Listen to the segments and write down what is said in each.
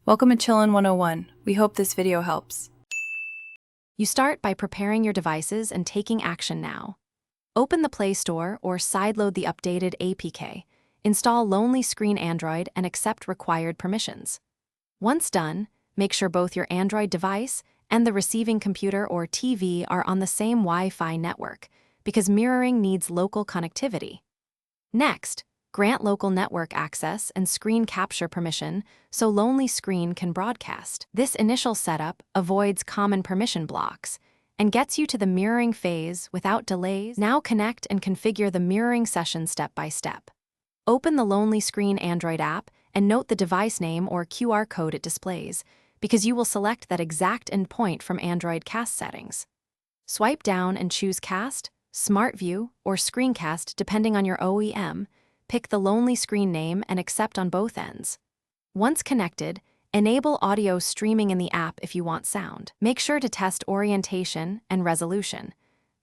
Welcome to Chillin' 101. We hope this video helps. You start by preparing your devices and taking action now. Open the Play Store or sideload the updated APK. Install Lonelyscreen Android and accept required permissions. Once done, make sure both your Android device and the receiving computer or TV are on the same Wi-Fi network, because mirroring needs local connectivity. Next, grant local network access and screen capture permission so Lonelyscreen can broadcast. This initial setup avoids common permission blocks and gets you to the mirroring phase without delays. Now connect and configure the mirroring session step by step. Open the Lonelyscreen Android app and note the device name or QR code it displays, because you will select that exact endpoint from Android cast settings. Swipe down and choose Cast, Smart View, or Screencast depending on your OEM. Pick the Lonelyscreen name and accept on both ends. Once connected, enable audio streaming in the app if you want sound. Make sure to test orientation and resolution.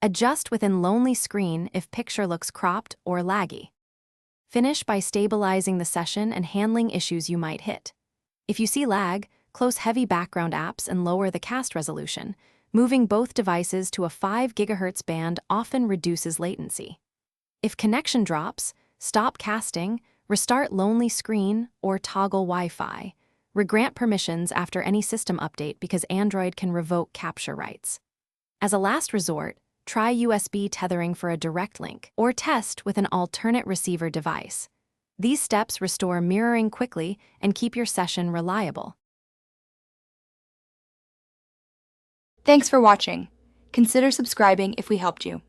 Adjust within Lonelyscreen if picture looks cropped or laggy. Finish by stabilizing the session and handling issues you might hit. If you see lag, close heavy background apps and lower the cast resolution. Moving both devices to a 5 GHz band often reduces latency. If connection drops, stop casting, restart Lonelyscreen, or toggle Wi-Fi. Regrant permissions after any system update because Android can revoke capture rights. As a last resort, try USB tethering for a direct link, or test with an alternate receiver device. These steps restore mirroring quickly and keep your session reliable. Thanks for watching. Consider subscribing if we helped you.